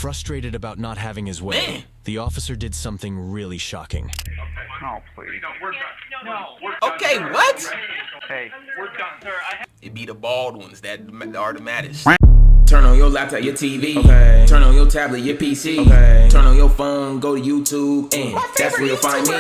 Frustrated about not having his way, the officer did something really shocking. Oh, please. Okay, what? Hey. It be the bald ones that are the maddest. Turn on your laptop, your TV. Okay. Turn on your tablet, your PC. Okay. Turn on your phone, go to YouTube, and that's where you'll find me.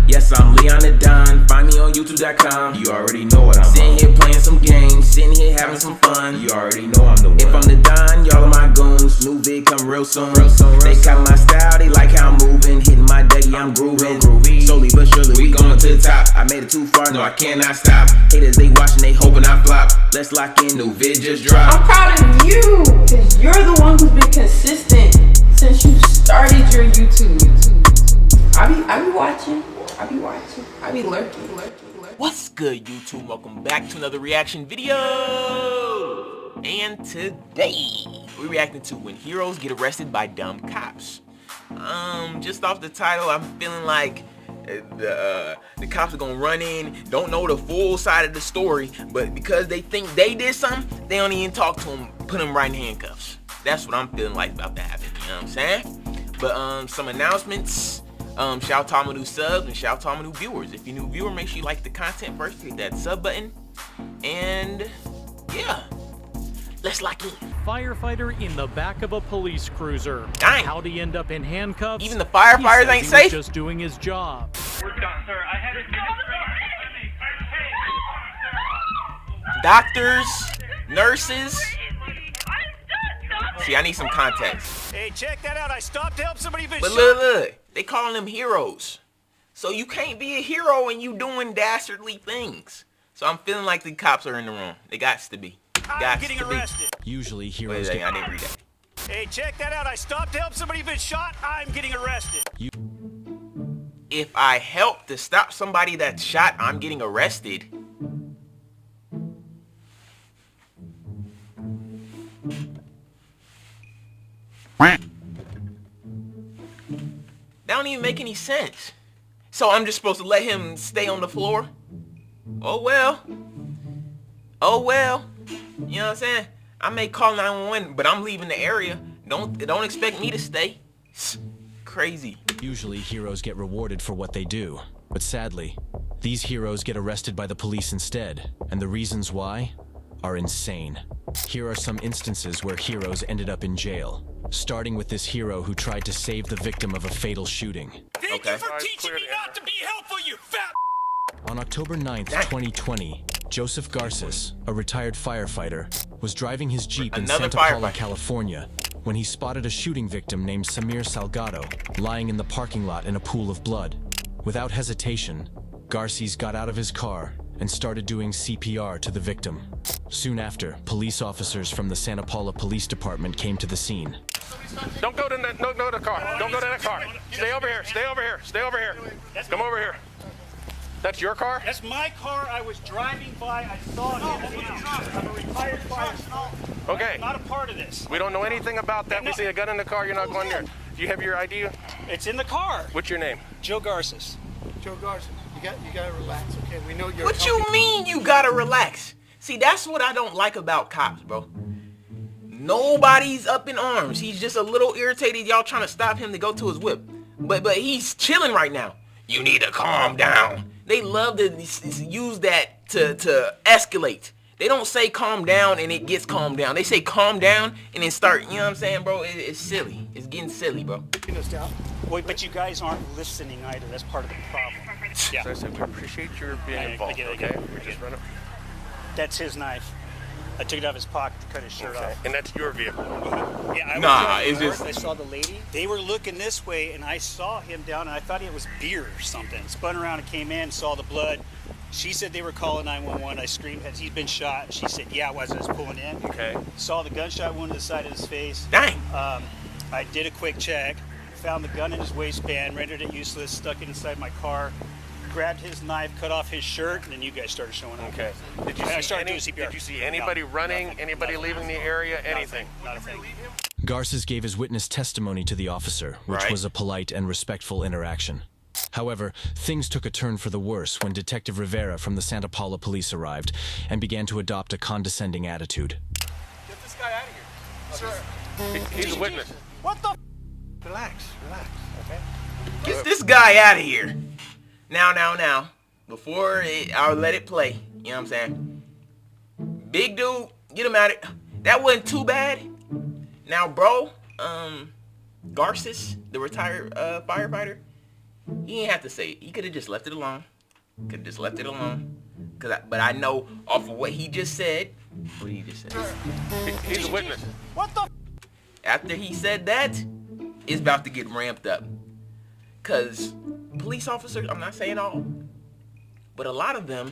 Yes, I'm Leon the Don. Find me on YouTube.com. You already know what I'm sitting here playing some games, sitting here having some fun. You already know I'm the one. If I'm the Don, y'all are my goons. New vid come real soon. They caught my style, they like how I'm moving. Hitting my Dougie, I'm grooving. Slowly but surely, we going to the top. I made it too far, no, I cannot stop. Haters, they watching, they hoping I flop. Let's lock in, new vid just dropped. I'm proud of you, because you're the one who's been consistent since you started your YouTube. I be watching. I be lurking. What's good, YouTube? Welcome back to another reaction video. And today, we're reacting to when heroes get arrested by dumb cops. Just off the title, I'm feeling like the cops are gonna run in, don't know the full side of the story, but because they think they did something, they don't even talk to them, put them right in handcuffs. That's what I'm feeling like about to happen, you know what I'm saying? But some announcements. Shout out to all my new subs and shout out to all my new viewers. If you're a new viewer, make sure you like the content first, hit that sub button, and yeah, let's lock in. Firefighter in the back of a police cruiser. Dang. How'd he end up in handcuffs? Even the firefighters ain't he safe. was just doing his job. We're done, sir. I had it. Doctors, nurses. See, I need some context. Hey, check that out. I stopped to help somebody who's been But shot. look, they calling them heroes. So you can't be a hero when you doing dastardly things. So I'm feeling like the cops are in the wrong. They got to be. I'm getting arrested. Usually Wait heroes a second, I get... didn't read that. Hey, check that out. I stopped to help somebody who's been shot. I'm getting arrested. If I help to stop somebody that's shot, I'm getting arrested. That don't even make any sense. So I'm just supposed to let him stay on the floor? Oh well. Oh well. You know what I'm saying? I may call 911, but I'm leaving the area. Don't expect me to stay. Crazy. Usually heroes get rewarded for what they do, but sadly, these heroes get arrested by the police instead, and the reasons why are insane. Here are some instances where heroes ended up in jail, starting with this hero who tried to save the victim of a fatal shooting. Thank you for teaching me not to be helpful, you fat. On October 9th, 2020, Joseph Garcia, a retired firefighter, was driving his Jeep in Santa Paula, California, when he spotted a shooting victim named Samir Salgado lying in the parking lot in a pool of blood. Without hesitation, Garcia got out of his car and started doing CPR to the victim. Soon after, police officers from the Santa Paula Police Department came to the scene. Don't go to the car. Don't go to that car. Stay over here. Stay over here. Stay over here. Come over here. That's your car? That's my car. I was driving by. I saw him. I'm a retired firefighter. Okay. I'm not a part of this. We don't know anything about that. We see a gun in the car. You're not going there. Do you have your ID? It's in the car. What's your name? Joe Garcia. Joe Garcia, you gotta relax, okay? We know you're. What you mean you gotta relax? See, that's what I don't like about cops, bro. Nobody's up in arms. He's just a little irritated. Y'all trying to stop him to go to his whip. But he's chilling right now. You need to calm down. They love to use that to escalate. They don't say calm down and it gets calmed down. They say calm down and then start, you know what I'm saying, bro? It's silly. It's getting silly, bro. Wait, but you guys aren't listening either. That's part of the problem. Yeah. So I said we appreciate your being involved, okay? We just run it. That's his knife. I took it out of his pocket to cut his shirt off. And that's your vehicle. Yeah, I saw the lady. They were looking this way, and I saw him down, and I thought it was beer or something. Spun around and came in, saw the blood. She said they were calling 911. I screamed, "Has he been shot?" She said, "Yeah, it was." I was pulling in. Okay. Saw the gunshot wound to the side of his face. Dang. I did a quick check, found the gun in his waistband, rendered it useless, stuck it inside my car, grabbed his knife, cut off his shirt, and then you guys started showing up. Okay. Did you see anybody running, anybody leaving the area, anything? Not a thing. Garcia gave his witness testimony to the officer, which was a polite and respectful interaction. However, things took a turn for the worse when Detective Rivera from the Santa Paula police arrived and began to adopt a condescending attitude. Get this guy out of here. Sir. He's a witness. What the? Relax, okay? Get this guy out of here. Now. Before I'll let it play. You know what I'm saying? Big dude, get him out of it. That wasn't too bad. Now, bro, Garcia, the retired firefighter, he didn't have to say it. He could have just left it alone. But I know off of what he just said. What did he just say? He's a witness. What the? After he said that, it's about to get ramped up. Because police officers, I'm not saying all, but a lot of them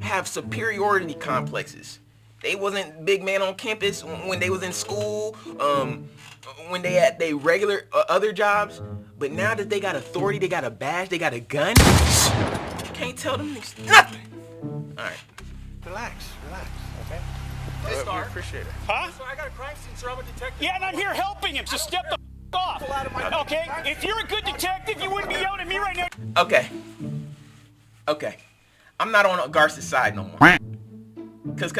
have superiority complexes. They wasn't big man on campus when they was in school, when they had their regular other jobs. But now that they got authority, they got a badge, they got a gun, you can't tell them nothing. All right. Relax, okay? Hey, We Star. appreciate it. Huh? Sir, I got a crime scene, sir. I'm a detective. Yeah, and I'm here helping him, so step the off. Okay? If you're a good detective, you wouldn't be yelling at me right now. Okay. I'm not on Garcia's side no more. Cause.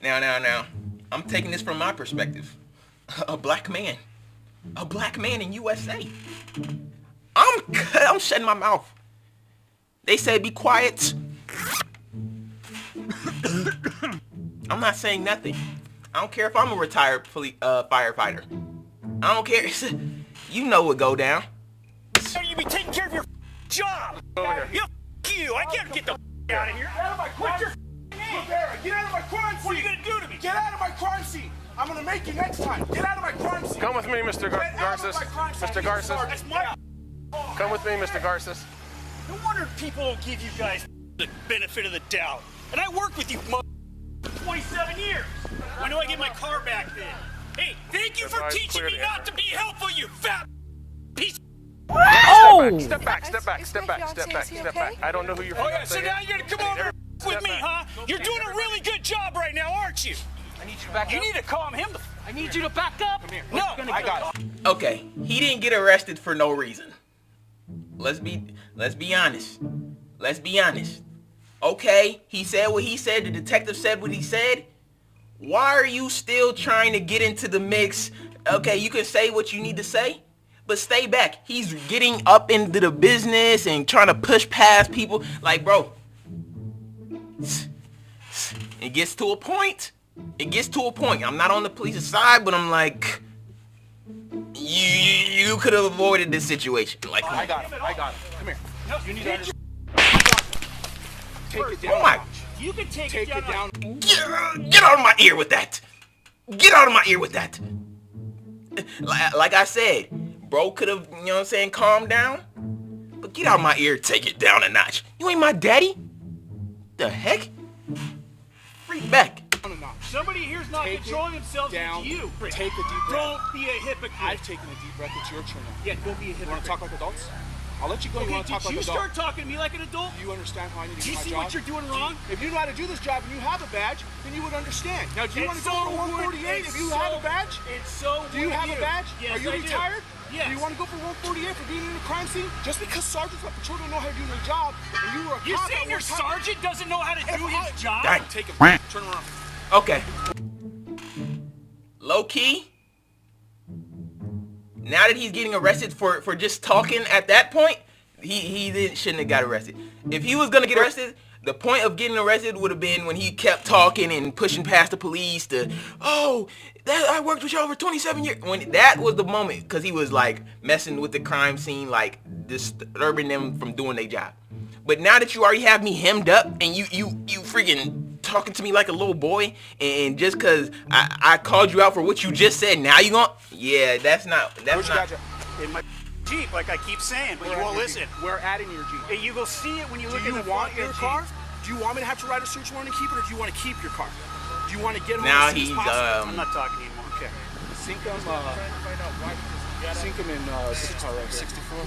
Now. I'm taking this from my perspective. A black man in USA. I'm shutting my mouth. They said be quiet. I'm not saying nothing. I don't care if I'm a retired firefighter. I don't care. You know what go down. You be taking care of your job. Over here. Yeah, you. I can't get the out of here. Get out of my crime scene. Get out of my crime scene. What are you gonna do to me? Get out of my crime scene. I'm gonna make you next time. Get out of my crime scene. Come with me, Mr. Garcia. Mr. Garcia. That's my. Come with me, Mr. Garcia. No wonder people don't give you guys the benefit of the doubt. And I worked with you for 27 years. When do I get my car back then? Hey, thank you for teaching me not to be helpful, you fat piece. Step back. I don't know who you're. Oh yeah, so now you're gonna come over with me, huh? You're doing a really good job right now, aren't you? I need you back You up. need to calm him. I need you to back up. Come here. No, I got it. Okay, he didn't get arrested for no reason. Let's be honest. Okay, he said what he said. The detective said what he said. Why are you still trying to get into the mix? Okay, you can say what you need to say, but stay back. He's getting up into the business and trying to push past people. Like, bro, it gets to a point. I'm not on the police's side, but I'm like, you could have avoided this situation. Like, I got it. Come here. You need to understand. Take it down. oh my. you can take Take it down. Get out of my ear with that. Like I said, bro could have, you know what I'm saying, calmed down. But get out of my ear, take it down a notch. You ain't my daddy. The heck? Freak back. Somebody here's not Take controlling it themselves. down. It's you. Take a deep breath. Don't be a hypocrite. I've taken a deep breath. It's your turn now. Yeah, don't be a You want hypocrite. to talk like adults? I'll let you go. You Okay, want to talk did like you adults? start talking to me like an adult? Do you understand how I need to Do you do my see job? what you're doing wrong? If you know how to do this job and you have a badge, then you would understand. Now, do you want to go for 148 if you have a badge? It's so Do you have a badge? Yes, Are you I retired? Do. Yes. Do you want to go for 148 for being in a crime scene? Just because sergeants at patrol don't know how to do their job, and you were a You're cop saying at your one time- sergeant doesn't know how to do his job? Dang. Take him. Turn around. Okay. Low key. Now that he's getting arrested for just talking at that point, shouldn't have got arrested. If he was gonna get arrested, the point of getting arrested would have been when he kept talking and pushing past the police to, oh, I worked with y'all for 27 years. When that was the moment, because he was like messing with the crime scene, like disturbing them from doing their job. But now that you already have me hemmed up and you freaking talking to me like a little boy, and just because I called you out for what you just said, now you gonna, yeah, that's not. Where's your badge at? In my Jeep, like I keep saying, but you won't listen. We're adding your Jeep. Hey, you will see it when you look Do at you the want front your of the car? Jeep. Do you want me to have to write a search warrant and keep it, or do you want to keep your car? Do you want to get home Now as soon as he's possible? I'm not talking anymore. Okay. Sink him in this car right here. 64.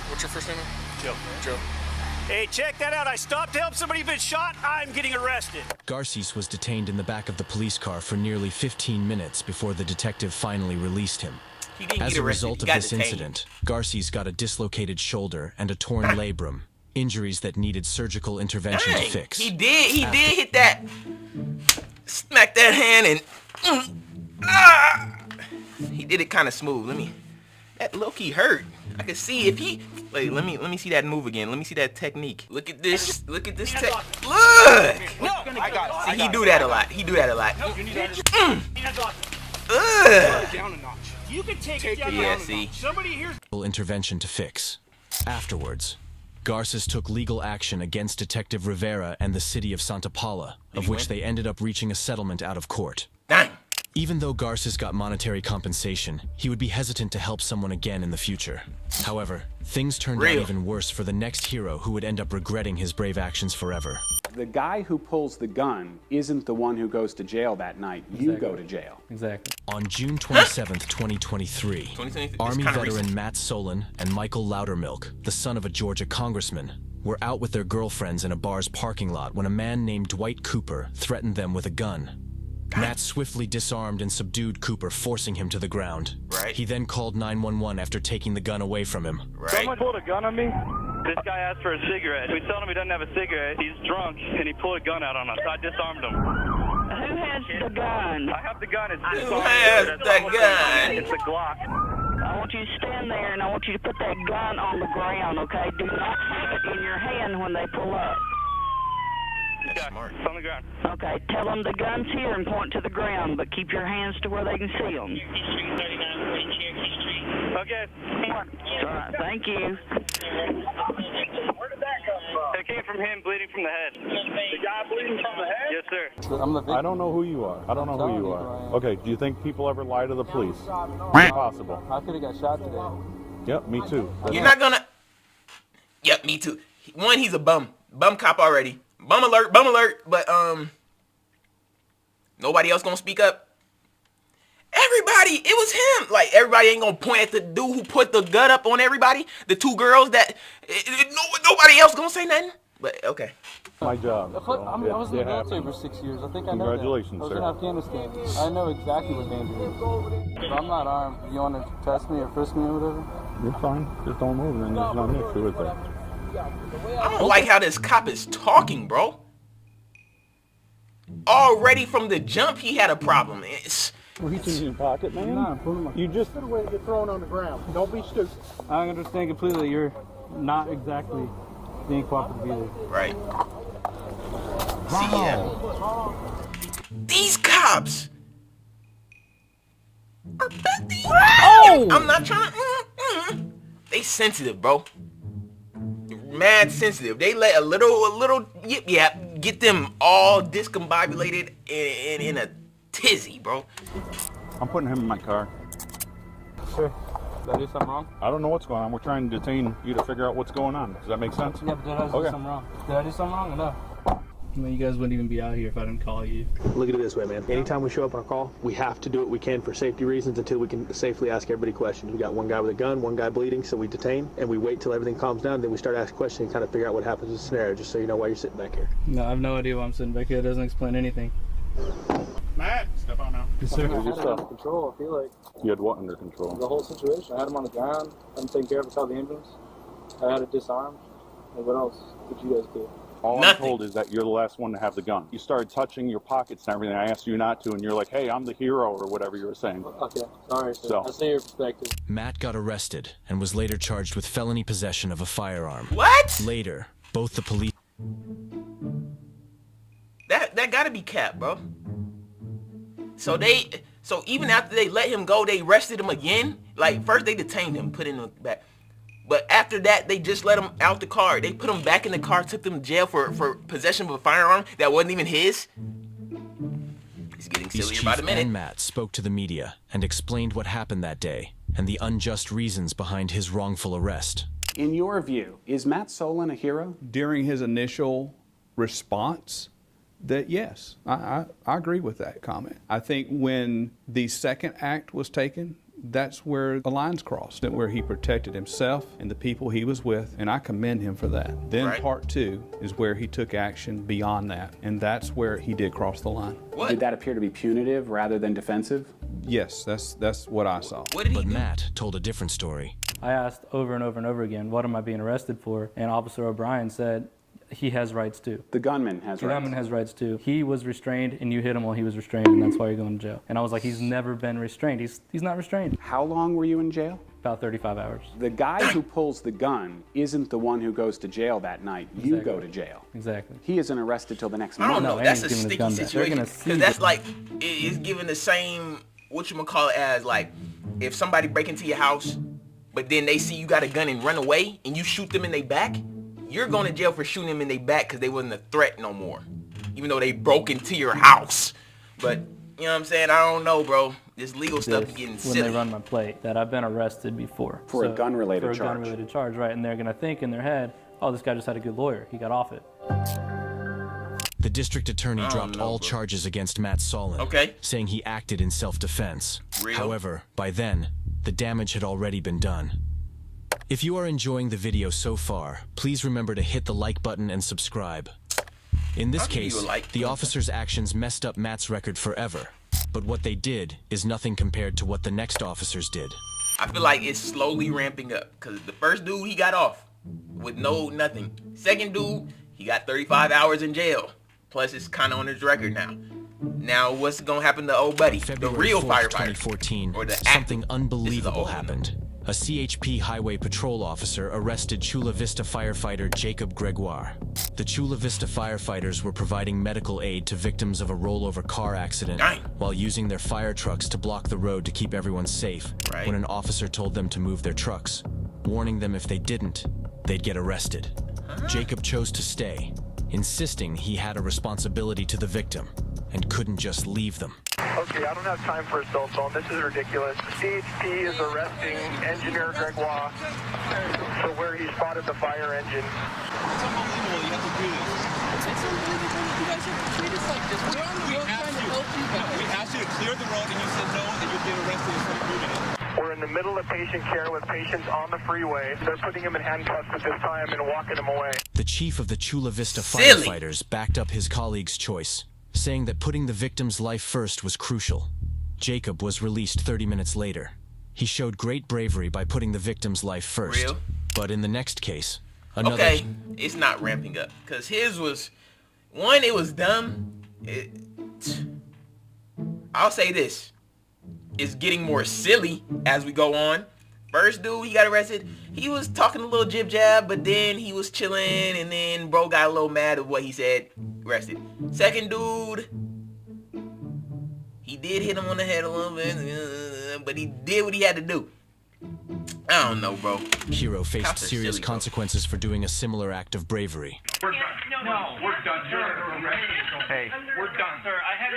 What's your first name? Joe. Joe. Hey, check that out. I stopped to help somebody who's been shot. I'm getting arrested. Garcia was detained in the back of the police car for nearly 15 minutes before the detective finally released him. He didn't As get a arrested, result he of got this detained. incident, Garcia's got a dislocated shoulder and a torn labrum, injuries that needed surgical intervention to Dang, fix. he did hit that, smack that hand and, did it kind of smooth. That low-key hurt. I can see if he, wait, let me see that move again. Let me see that technique. Look at this look. No, I got it. See, he do that a lot. You need to down a notch. You can take it down. Yeah, see. Somebody here's intervention to fix. Afterwards, Garces took legal action against Detective Rivera and the city of Santa Paula, of which they ended up reaching a settlement out of court. Dang. Even though Garces got monetary compensation, he would be hesitant to help someone again in the future. However, things turned out even worse for the next hero who would end up regretting his brave actions forever. The guy who pulls the gun isn't the one who goes to jail that night. You go to jail. Exactly. On June 27th, 2023, Army veteran Matt Solen and Michael Loudermilk, the son of a Georgia congressman, were out with their girlfriends in a bar's parking lot when a man named Dwight Cooper threatened them with a gun. Matt swiftly disarmed and subdued Cooper, forcing him to the ground. Right. He then called 911 after taking the gun away from him. Right. Someone pulled a gun on me. This guy asked for a cigarette. We told him he doesn't have a cigarette. He's drunk, and he pulled a gun out on us. So I disarmed him. Who has the gun? I have the gun. It's Who has the gun? It's a Glock. I want you to stand there, and I want you to put that gun on the ground, okay? Do not have it in your hand when they pull up. That's smart. It's on the ground. Okay, tell them the gun's here and point to the ground, but keep your hands to where they can see them. Okay. All right, thank you. Where did that come from? It came from him bleeding from the head. The guy bleeding from the head? Yes, sir. I don't know who you are. Okay, do you think people ever lie to the police? Impossible. I could have got shot today. Yep, me too. You're not gonna. Yep, me too. One, he's a bum cop already. Bum alert. But nobody else gonna speak up. Everybody, it was him. Like, everybody ain't gonna point at the dude who put the gun up on everybody. The two girls that nobody else gonna say nothing. But okay. My job. I was in the military for 6 years. I think I know that. Congratulations, I was sir. in Afghanistan. I know exactly what danger is. If I'm not armed, you want to test me or frisk me or whatever? You're fine. Just don't move, and there's nothing issue with that. I don't like how this cop is talking, bro. Already from the jump, he had a problem. Reach in your pocket, man. You just the way to get thrown on the ground. Don't be stupid. I understand completely. You're not exactly being cooperative either. Right. See, yeah. These cops are petty. Oh! I'm not trying to. They sensitive, bro. Mad sensitive. They let a little yip yap get them all discombobulated in a tizzy, bro. I'm putting him in my car. Sure. Did I do something wrong? I don't know what's going on. We're trying to detain you to figure out what's going on. Does that make sense? Yeah, but did I do something wrong? Did I do something wrong or no? I mean, you guys wouldn't even be out here if I didn't call you. Look at it this way, man. Anytime we show up on a call, we have to do what we can for safety reasons until we can safely ask everybody questions. We got one guy with a gun, one guy bleeding, so we detain, and we wait till everything calms down, then we start asking questions and kind of figure out what happens in the scenario, just so you know why you're sitting back here. No, I have no idea why I'm sitting back here. It doesn't explain anything. Matt, step on now. Yes, sir. I had it under control, I feel like. You had what under control? The whole situation. I had him on the ground. I'm taking care of him, call the ambulance. I had it disarmed. And what else did you guys do? All I'm told is that you're the last one to have the gun. You started touching your pockets and everything. I asked you not to, and you're like, hey, I'm the hero, or whatever you were saying. Okay, sorry, sir. So. I see your perspective. Matt got arrested and was later charged with felony possession of a firearm. What? Later, both the police... That gotta be capped, bro. So even after they let him go, they arrested him again? Like, first they detained him, put him back. But after that, they just let him out the car. They put him back in the car, took him to jail for possession of a firearm that wasn't even his. He's getting sillier by the minute. And Matt spoke to the media and explained what happened that day and the unjust reasons behind his wrongful arrest. In your view, is Matt Solen a hero? During his initial response, that yes, I agree with that comment. I think when the second act was taken, that's where the lines crossed, where he protected himself and the people he was with, and I commend him for that. Then part two is where he took action beyond that, and that's where he did cross the line. What? Did that appear to be punitive rather than defensive? Yes, that's what I saw. But Matt told a different story. I asked over and over and over again, what am I being arrested for? And Officer O'Brien said, he has rights too. The gunman has rights. The gunman has rights too. He was restrained, and you hit him while he was restrained, and that's why you're going to jail. And I was like, he's never been restrained. He's not restrained. How long were you in jail? About 35 hours. The guy who pulls the gun isn't the one who goes to jail that night. You Exactly. go to jail. Exactly. He isn't arrested till the next I month. don't know. That's a sticky situation. Because that's like, it's given the same, whatchamacallit, as like, if somebody break into your house, but then they see you got a gun and run away, and you shoot them in their back, you're going to jail for shooting them in their back because they wasn't a threat no more. Even though they broke into your house. But, you know what I'm saying? I don't know, bro. This legal stuff is getting silly. When they run my plate, that I've been arrested before. For a gun-related charge. For a gun-related charge, right. And they're going to think in their head, oh, this guy just had a good lawyer. He got off it. The district attorney dropped all charges against Matt Solen, saying he acted in self-defense. However, by then, the damage had already been done. If you are enjoying the video so far, please remember to hit the like button and subscribe. In this case, the officer's actions messed up Matt's record forever, but what they did is nothing compared to what the next officers did. I feel like it's slowly ramping up, because the first dude, he got off with nothing. Second dude, he got 35 hours in jail. Plus, it's kind of on his record now. Now, what's going to happen to old buddy, the real firefighter? 2014, something unbelievable happened. A CHP Highway Patrol officer arrested Chula Vista firefighter Jacob Gregoire. The Chula Vista firefighters were providing medical aid to victims of a rollover car accident while using their fire trucks to block the road to keep everyone safe when an officer told them to move their trucks, warning them if they didn't, they'd get arrested. Jacob chose to stay, insisting he had a responsibility to the victim and couldn't just leave them. Okay, I don't have time for assault zone. This is ridiculous. CHP is arresting Engineer Gregoire for where he spotted the fire engine. It's unbelievable. You have to do this. It's unbelievable. You guys have to treat us like this. We're on the road trying to help you guys. We asked you to clear the road and you said no, and you'll get arrested if you're moving it. We're in the middle of patient care with patients on the freeway. They're putting him in handcuffs at this time and walking him away. The chief of the Chula Vista firefighters backed up his colleague's choice, saying that putting the victim's life first was crucial. Jacob was released 30 minutes later. He showed great bravery by putting the victim's life first. But in the next case, another... Okay, it's not ramping up. Because his was... One, it was dumb. I'll say this. It's getting more silly as we go on. First dude, he got arrested. He was talking a little jib-jab, but then he was chilling, and then bro got a little mad at what he said. Arrested. Second dude, he did hit him on the head a little bit, but he did what he had to do. I don't know, bro. Hero faced serious consequences for doing a similar act of bravery. We're done. No, we're done. Hey, we're done. Sir, I have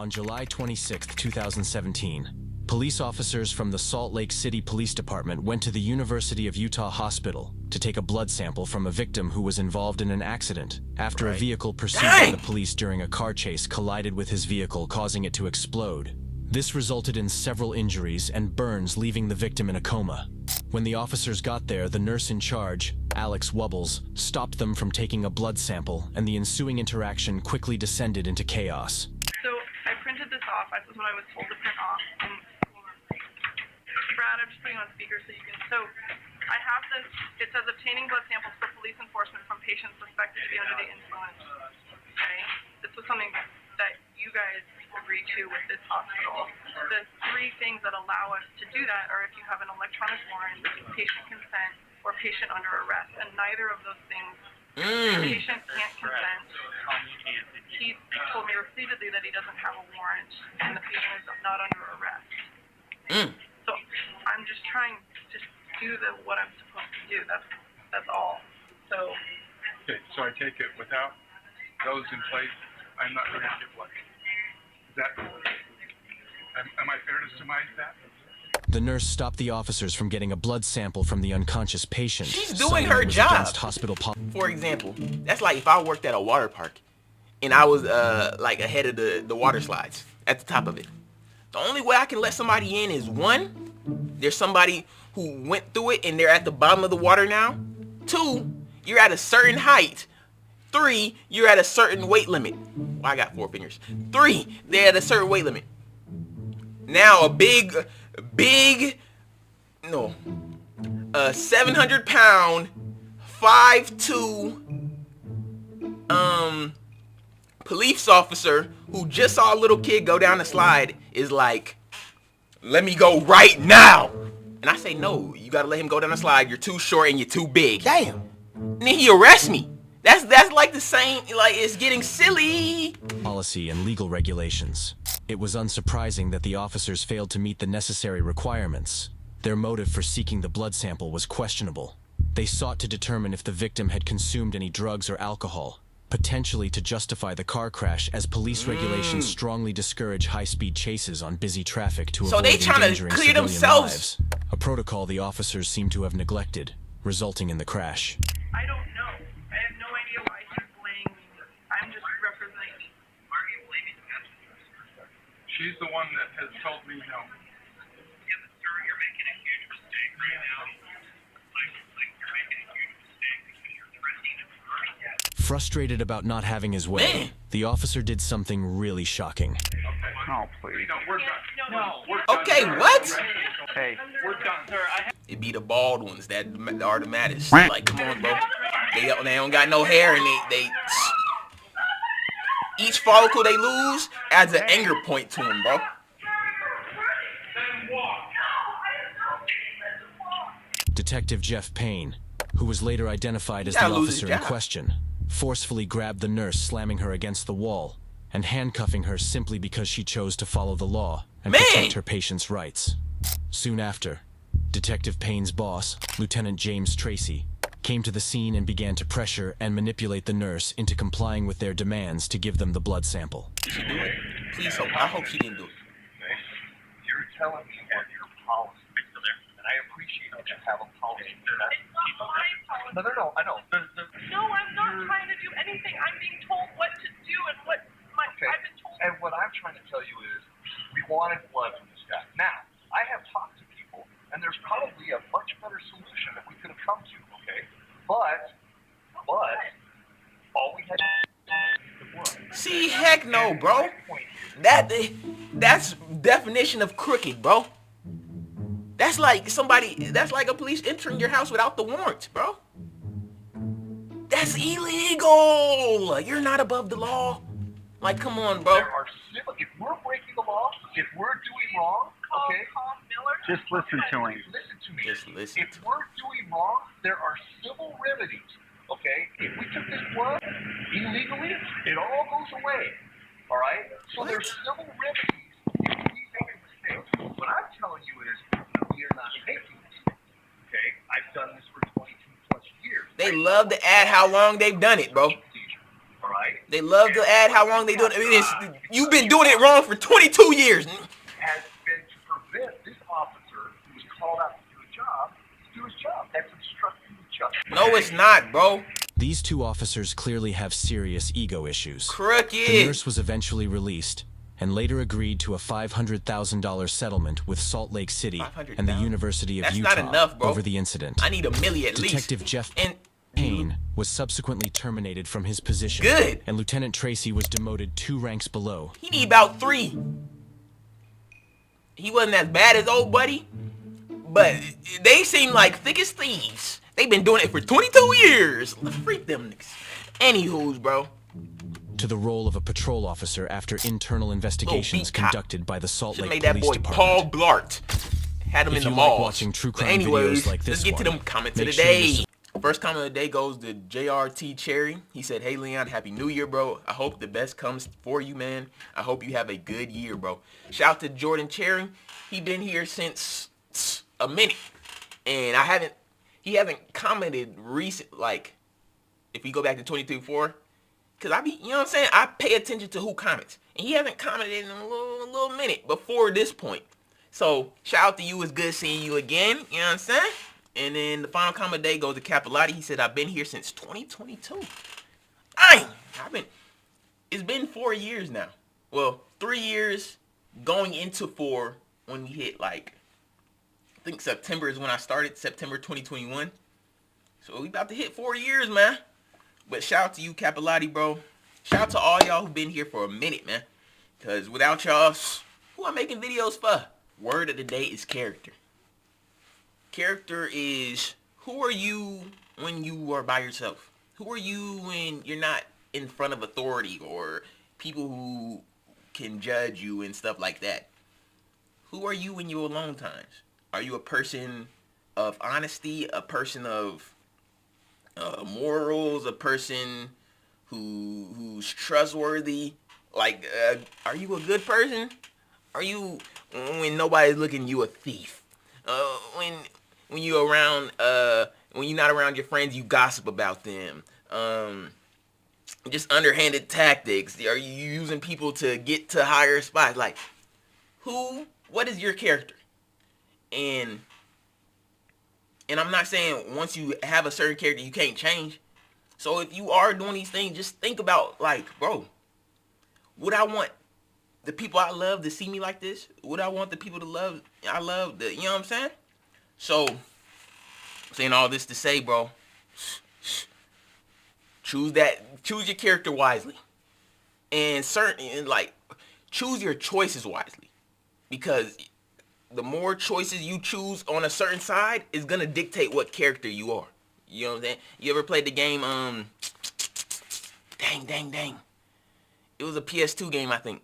On July 26, 2017, police officers from the Salt Lake City Police Department went to the University of Utah Hospital to take a blood sample from a victim who was involved in an accident after a vehicle pursued by the police during a car chase collided with his vehicle, causing it to explode. This resulted in several injuries and burns, leaving the victim in a coma. When the officers got there, the nurse in charge, Alex Wubbles, stopped them from taking a blood sample, and the ensuing interaction quickly descended into chaos. So I printed this off. That's what I was told to print off. And Brad, I'm just putting on speaker so you can. So I have this. It says obtaining blood samples for police enforcement from patients suspected to be under the influence. Okay, this was something that you guys agreed to with this hospital. The three things that allow us to do that are if you have an electronic warrant, patient consent, or patient under arrest, and neither of those things. The patient can't consent. He told me repeatedly that he doesn't have a warrant, and the patient is not under arrest. So I'm just trying to do what I'm supposed to do. That's all. So. Okay, so I take it without those in place, I'm not going to get blood. Is that? Am I fair to surmise that? The nurse stopped the officers from getting a blood sample from the unconscious patient. She's doing her job. For example, that's like if I worked at a water park and I was like ahead of the water slides at the top of it. The only way I can let somebody in is one, there's somebody who went through it and they're at the bottom of the water now. Two, you're at a certain height. Three, you're at a certain weight limit. Well, I got 4 fingers. Three, they're at a certain weight limit. Now a 700-pound 5'2" police officer who just saw a little kid go down the slide is like, let me go right now. And I say, no, you gotta let him go down the slide. You're too short and you're too big. Damn. And then he arrests me. That's like the same, like, it's getting silly. Policy and legal regulations. It was unsurprising that the officers failed to meet the necessary requirements. Their motive for seeking the blood sample was questionable. They sought to determine if the victim had consumed any drugs or alcohol, potentially to justify the car crash, as police regulations strongly discourage high-speed chases on busy traffic to avoid endangering civilian lives. A protocol the officers seem to have neglected, resulting in the crash. I don't know. I have no idea why he's blaming me. I'm just representing me. Why are you blaming the passenger? She's the one that has told me no. Yeah, but sir, you're making a huge mistake right now. You're making a huge mistake because you're threatening a person. Frustrated about not having his way, the officer did something really shocking. No, please. No, we're done. No, we're done. Okay, what? Hey, we're done, sir. It be the bald ones that are the maddest. Like, come on, bro. They don't got no hair, and they each follicle they lose adds an anger point to them, bro. Detective Jeff Payne, who was later identified as the officer in question, forcefully grabbed the nurse, slamming her against the wall and handcuffing her simply because she chose to follow the law and protect her patient's rights. Soon after, Detective Payne's boss, Lieutenant James Tracy, came to the scene and began to pressure and manipulate the nurse into complying with their demands to give them the blood sample. Did she do it? Please, I hope she didn't do it. You're telling me what your policy is, and I appreciate that you have a policy. No, I know. No, I'm not trying to do anything. I'm being told what to do and what I've been told. And what I'm trying to tell you is, we wanted blood from this guy. Now, I have talked to people, and there's probably a much better solution that we could have come to, okay? But, all we had to do was the blood. See, heck no, bro. That's definition of crooked, bro. That's like a police entering your house without the warrant, bro. That's illegal. You're not above the law. Like, come on, bro. If we're breaking the law, if we're doing wrong, okay? Just listen to him. Listen to me. Just listen. If we're doing wrong, there are civil remedies, okay? If we took this blood illegally, it all goes away, all right? So there's civil remedies if we make a mistake. What I'm telling you is, we are not making mistakes, okay? I've done this for 22 plus years. They love to add how long they've done it, bro. They love to add how long they doing it. I mean, you've been doing it wrong for 22 years. Has been to prevent this officer who was called out to do a job to do his job. That's obstructing justice. No, it's not, bro. These two officers clearly have serious ego issues. Crooked. The nurse was eventually released and later agreed to a $500,000 settlement with Salt Lake City and the University of Utah not enough, bro. over the incident. I need $1 million at least. Detective Jeff Payne was subsequently terminated from his position. Good. And Lieutenant Tracy was demoted 2 ranks below. He need about 3. He wasn't as bad as old buddy, but they seem like thick as thieves. They've been doing it for 22 years. Freak them niggas. Anywho's, bro. To the role of a patrol officer after internal investigations conducted by the Salt Lake Police Department. Made that boy Paul Blart. Had him in the mall. Like watching true crime videos like this, let's get to them comments of the day. First comment of the day goes to JRT Cherry. He said, hey, Leon, Happy New Year, bro. I hope the best comes for you, man. I hope you have a good year, bro. Shout out to Jordan Cherry. He been here since a minute. And he hasn't commented recent, like, if we go back to 22-4. Because you know what I'm saying? I pay attention to who comments. And he hasn't commented in a little minute before this point. So, shout out to you. It's good seeing you again. You know what I'm saying? And then the final comment of the day goes to Capilati. He said, I've been here since 2022. It's been 4 years now. Well, 3 years going into 4 when we hit, like, I think September is when I started, September 2021. So we about to hit 4 years, man. But shout out to you, Capilati, bro. Shout out to all y'all who've been here for a minute, man. Because without y'all, who I'm making videos for? Word of the day is character. Character is, who are you when you are by yourself? Who are you when you're not in front of authority or people who can judge you and stuff like that? Who are you when you're alone times? Are you a person of honesty, a person of morals, a person who's trustworthy? Like, are you a good person? Are you, when nobody's looking, you a thief? When you around, when you're not around your friends, you gossip about them. Just underhanded tactics. Are you using people to get to higher spots? Like, what is your character? And I'm not saying once you have a certain character, you can't change. So if you are doing these things, just think about, like, bro, would I want the people I love to see me like this? Would I want the people to love, you know what I'm saying? So, saying all this to say, bro, choose your character wisely. And choose your choices wisely. Because the more choices you choose on a certain side is gonna dictate what character you are. You know what I'm saying? You ever played the game, dang. It was a PS2 game, I think.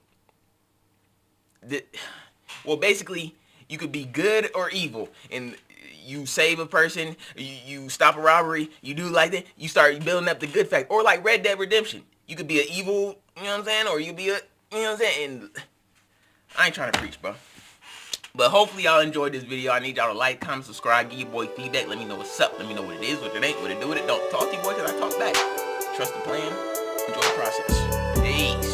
Well, basically, you could be good or evil, and you save a person, you stop a robbery, you do like that, you start building up the good factor. Or like Red Dead Redemption. You could be an evil, you know what I'm saying? Or you be a, you know what I'm saying? And I ain't trying to preach, bro. But hopefully y'all enjoyed this video. I need y'all to like, comment, subscribe, give your boy feedback. Let me know what's up. Let me know what it is, what it ain't, what it do with it. Don't talk to your boy because I talk back. Trust the plan. Enjoy the process. Peace.